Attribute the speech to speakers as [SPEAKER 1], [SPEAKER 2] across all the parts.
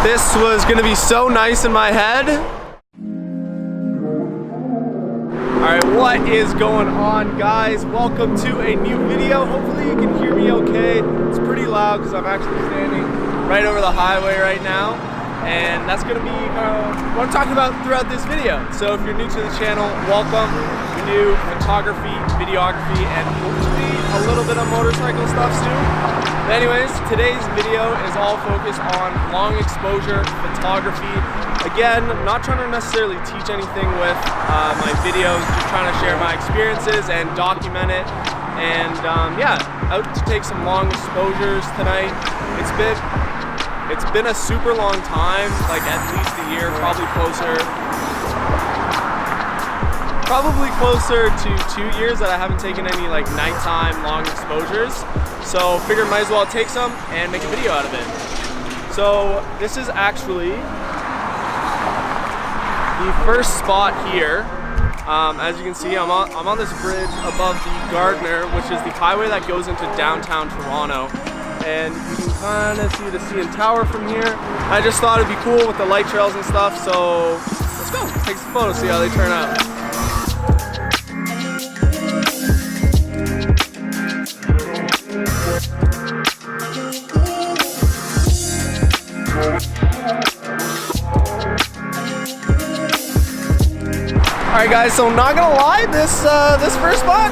[SPEAKER 1] This was gonna be so nice in my head. Alright, what is going on, guys? Welcome to a new video. Hopefully you can hear me okay. It's pretty loud because I'm actually standing right over the highway right now. And that's gonna be what I'm talking about throughout this video. So if you're new to the channel, welcome. We do photography, videography, and hopefully a little bit of motorcycle stuff soon. But anyways, today's video is all focused on long exposure photography. Again, not trying to necessarily teach anything with my videos, just trying to share my experiences and document it. And yeah, out to take some long exposures tonight. It's been a super long time, like at least a year, probably closer to 2 years that I haven't taken any like nighttime long exposures. So figured might as well take some and make a video out of it. So this is actually the first spot here. As you can see, I'm on this bridge above the Gardner, which is the highway that goes into downtown Toronto. And you can kind of see the CN Tower from here. I just thought it'd be cool with the light trails and stuff, so let's go. Let's take some photos, see how they turn out. Alright guys, so not gonna lie, this first spot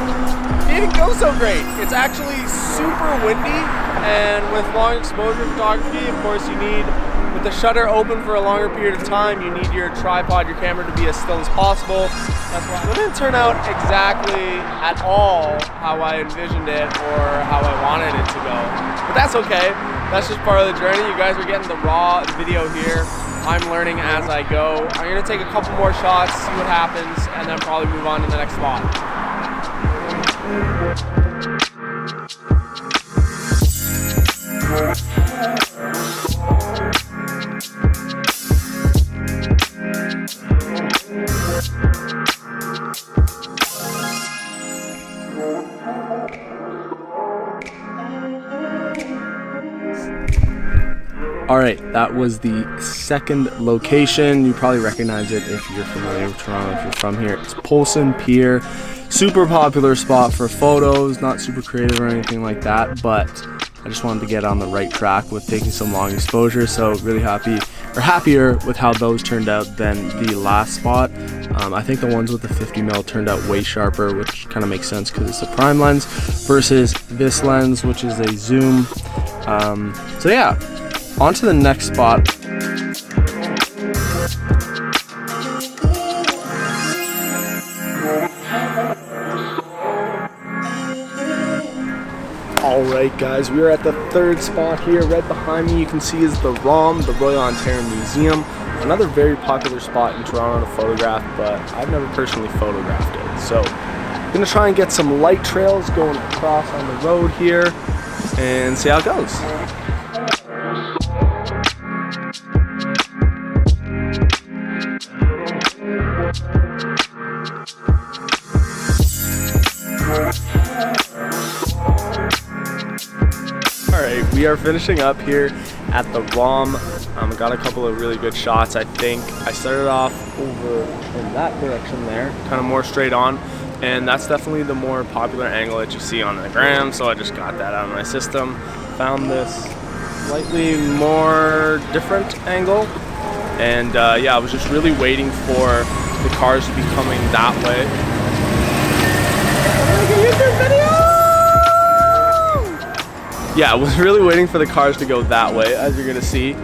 [SPEAKER 1] didn't go so great. It's actually super windy, and with long exposure photography, of course you need, with the shutter open for a longer period of time, you need your tripod, your camera to be as still as possible. That's why it didn't turn out exactly at all how I envisioned it or how I wanted it to go. But that's okay, that's just part of the journey. You guys are getting the raw video here. I'm learning as I go. I'm gonna take a couple more shots, see what happens, and then probably move on to the next spot. Alright, that was the second location. You probably recognize it if you're familiar with Toronto, if you're from here. It's Polson Pier. Super popular spot for photos, not super creative or anything like that, but I just wanted to get on the right track with taking some long exposure, so really happier with how those turned out than the last spot. I think the ones with the 50mm turned out way sharper, which kind of makes sense because it's a prime lens versus this lens, which is a zoom. So yeah, on to the next spot. Alright guys, we are at the third spot here. Right behind me you can see is the ROM, the Royal Ontario Museum. Another very popular spot in Toronto to photograph, but I've never personally photographed it. So I'm going to try and get some light trails going across on the road here and see how it goes. Alright, we are finishing up here at the ROM. Got a couple of really good shots, I think. I started off over in that direction there, kind of more straight on, and that's definitely the more popular angle that you see on the gram, so I just got that out of my system. Found this slightly more different angle, and yeah, I was just really waiting for the cars to be coming that way. Yeah, I was really waiting for the cars to go that way, as you're gonna see,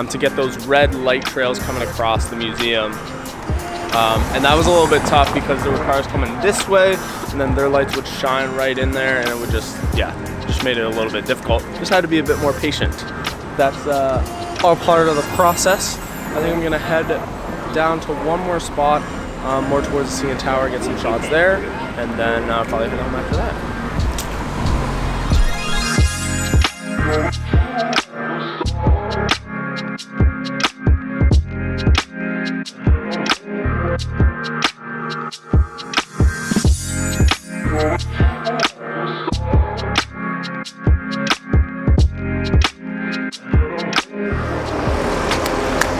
[SPEAKER 1] to get those red light trails coming across the museum. And that was a little bit tough because there were cars coming this way, and then their lights would shine right in there, and it would just, yeah, just made it a little bit difficult. Just had to be a bit more patient. That's all part of the process. I think I'm gonna head down to one more spot, more towards the CN Tower, get some shots there, and then probably head home after that.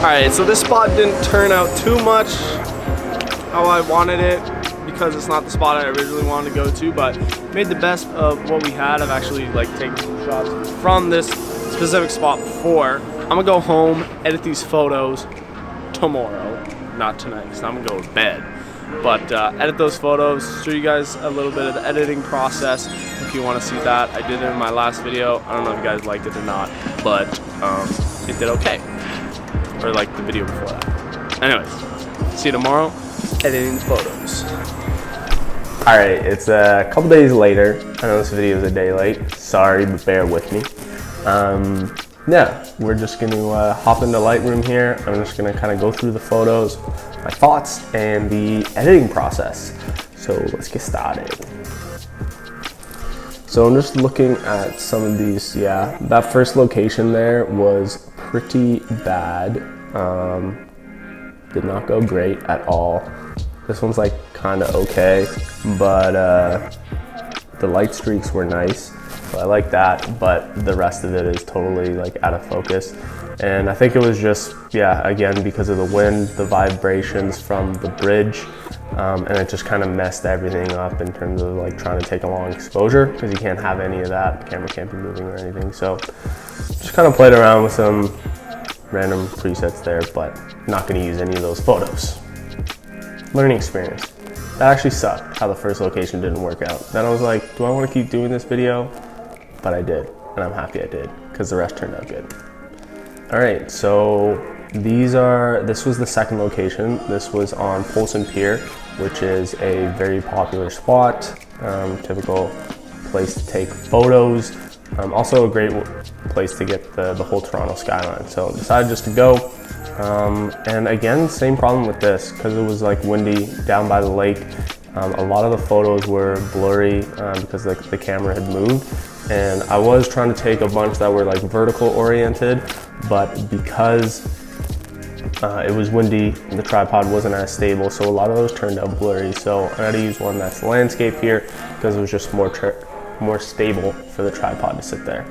[SPEAKER 1] Alright, so this spot didn't turn out too much how I wanted it because it's not the spot I originally wanted to go to, but made the best of what we had. I've actually like taken some shots from this specific spot before. I'm gonna go home, edit these photos tomorrow, not tonight, because I'm gonna go to bed. But edit those photos, show you guys a little bit of the editing process if you want to see that. I did it in my last video. I don't know if you guys liked it or not, but it did okay. Or like the video before that. Anyways, see you tomorrow, editing the photos.
[SPEAKER 2] Alright, it's a couple days later. I know this video is a day late. Sorry, but bear with me. Yeah, we're just going to hop into Lightroom here. I'm just going to kind of go through the photos, my thoughts, and the editing process. So let's get started. So I'm just looking at some of these. Yeah, that first location there was pretty bad. Did not go great at all. This one's like kind of okay, but the light streaks were nice. So I like that, but the rest of it is totally like out of focus. And I think it was just, yeah, again, because of the wind, the vibrations from the bridge, and it just kind of messed everything up in terms of like trying to take a long exposure, because you can't have any of that. The camera can't be moving or anything. So just kind of played around with some random presets there, but not going to use any of those photos. Learning experience. That actually sucked how the first location didn't work out. Then I was like, do I want to keep doing this video? But I did, and I'm happy I did, because the rest turned out good. All right, so this was the second location. This was on Polson Pier, which is a very popular spot, typical place to take photos. Also a great place to get the whole Toronto skyline. So decided just to go. And again, same problem with this, because it was like windy down by the lake. A lot of the photos were blurry because the camera had moved. And I was trying to take a bunch that were like vertical oriented, but because it was windy, the tripod wasn't as stable, so a lot of those turned out blurry. So I had to use one that's landscape here because it was just more stable for the tripod to sit there.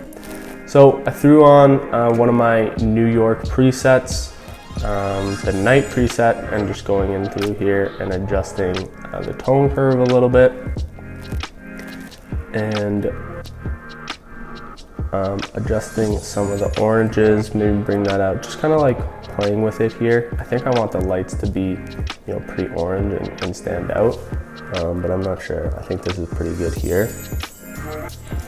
[SPEAKER 2] So I threw on one of my New York presets, the night preset, and just going in through here and adjusting the tone curve a little bit. And adjusting some of the oranges, maybe bring that out, just kind of like playing with it here. I think I want the lights to be, pretty orange and stand out, but I'm not sure. I think this is pretty good here.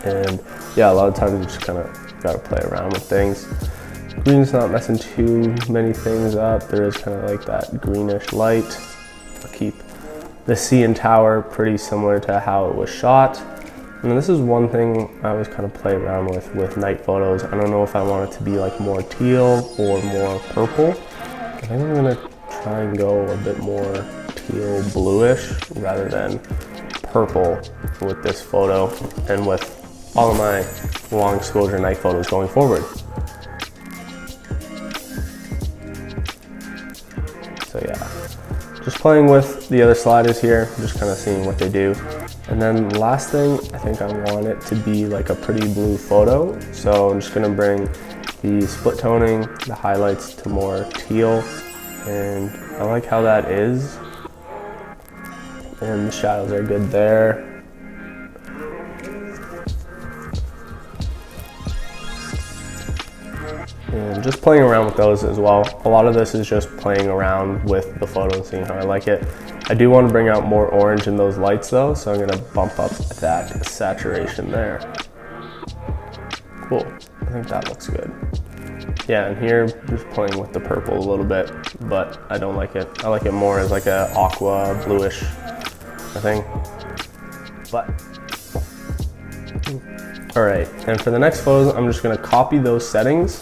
[SPEAKER 2] And yeah, a lot of times you just kind of gotta play around with things. Green's not messing too many things up. There is kind of like that greenish light. I'll keep the CN Tower pretty similar to how it was shot. And this is one thing I always kind of play around with night photos. I don't know if I want it to be like more teal or more purple. I think I'm gonna try and go a bit more teal bluish rather than purple with this photo and with all of my long exposure night photos going forward. So yeah, just playing with the other sliders here, just kind of seeing what they do. And then last thing, I think I want it to be like a pretty blue photo. So I'm just gonna bring the split toning, the highlights to more teal. And I like how that is. And the shadows are good there. And just playing around with those as well. A lot of this is just playing around with the photo and seeing how I like it. I do want to bring out more orange in those lights though, so I'm gonna bump up that saturation there. Cool, I think that looks good. Yeah, and here, just playing with the purple a little bit, but I don't like it. I like it more as like a aqua bluish thing. But, all right, and for the next photos, I'm just gonna copy those settings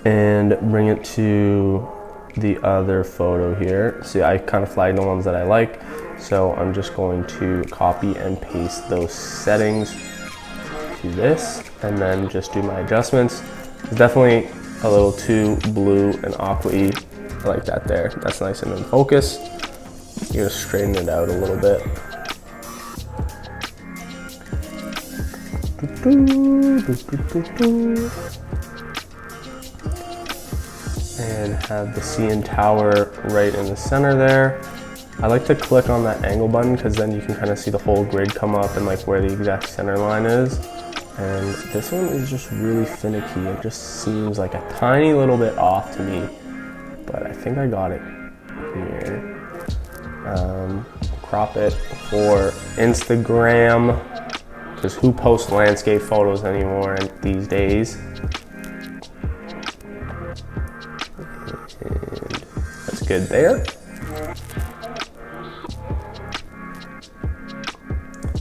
[SPEAKER 2] and bring it to the other photo here. See, I kind of flagged the ones that I like, so I'm just going to copy and paste those settings to this, and then just do my adjustments. It's definitely a little too blue and aqua-y. I like that there. That's nice and in focus. You're gonna straighten it out a little bit. and have the CN Tower right in the center there. I like to click on that angle button because then you can kind of see the whole grid come up and like where the exact center line is. And this one is just really finicky. It just seems like a tiny little bit off to me, but I think I got it here. Crop it for Instagram, because who posts landscape photos anymore these days? And that's good there.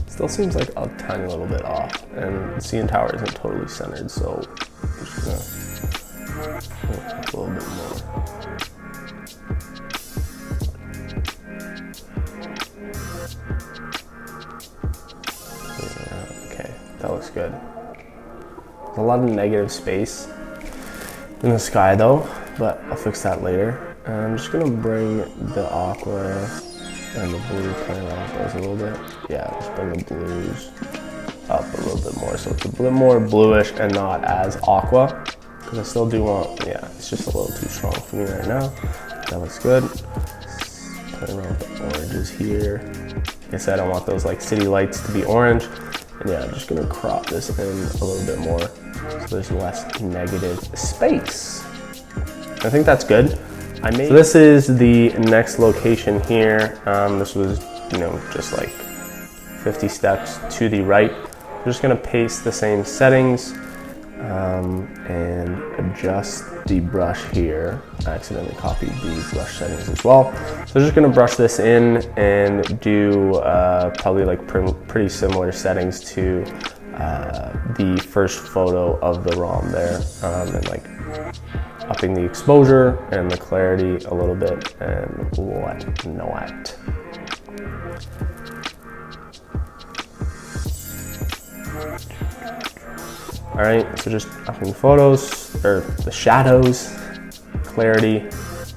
[SPEAKER 2] Still seems like a tiny little bit off, and the CN Tower isn't totally centered, so I'm just gonna a little bit more. Yeah, okay, that looks good. There's a lot of negative space in the sky though, but I'll fix that later. I'm just gonna bring the aqua and the blue play around those a little bit. Yeah, just bring the blues up a little bit more so it's a bit more bluish and not as aqua, because I still do want, yeah, it's just a little too strong for me right now. That looks good. Play around with the oranges here. Like I said, I want those like city lights to be orange. And yeah, I'm just gonna crop this in a little bit more so there's less negative space. I think that's good. So this is the next location here. This was, just like 50 steps to the right. I'm just gonna paste the same settings and adjust the brush here. I accidentally copied the brush settings as well. So I'm just gonna brush this in and do probably like pretty similar settings to the first photo of the ROM there, and like upping the exposure and the clarity a little bit and whatnot. All right, so just upping the photos, or the shadows, clarity,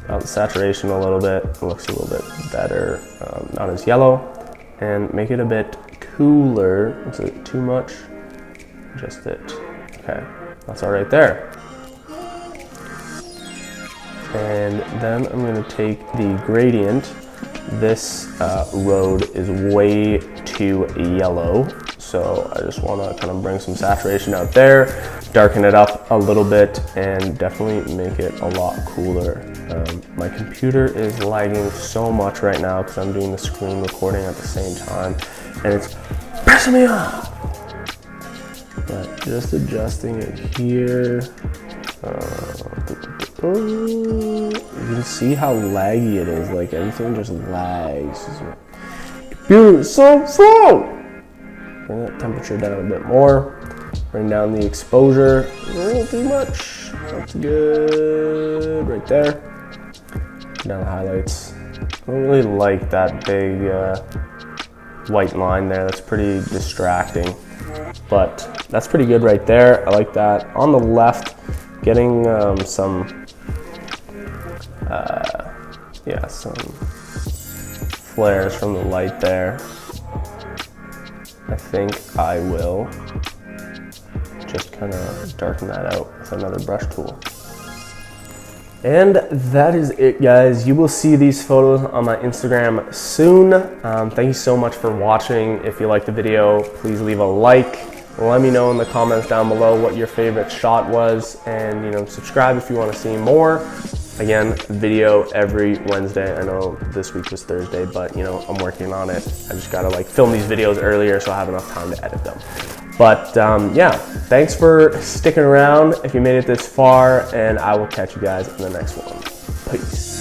[SPEAKER 2] the saturation a little bit. It looks a little bit better, not as yellow, and make it a bit cooler. Is it too much? Just it. Okay, that's all right there. And then I'm gonna take the gradient. This road is way too yellow, so I just wanna kind of bring some saturation out there, darken it up a little bit, and definitely make it a lot cooler. My computer is lagging so much right now because I'm doing the screen recording at the same time, and it's pissing me off. But just adjusting it here. You can see how laggy it is, like everything just lags. Computer is so slow! Bring that temperature down a bit more. Bring down the exposure a little too much. That's good, right there. Down the highlights. I don't really like that big white line there, that's pretty distracting. But that's pretty good right there, I like that. On the left, getting some flares from the light there. I think I will just kind of darken that out with another brush tool. And that is it, guys. You will see these photos on my Instagram soon. Thank you so much for watching. If you liked the video, please leave a like. Let me know in the comments down below what your favorite shot was, and subscribe if you want to see more. Again, video every Wednesday. I know this week was Thursday, but I'm working on it. I just gotta film these videos earlier so I have enough time to edit them. But yeah, thanks for sticking around if you made it this far, and I will catch you guys in the next one. Peace.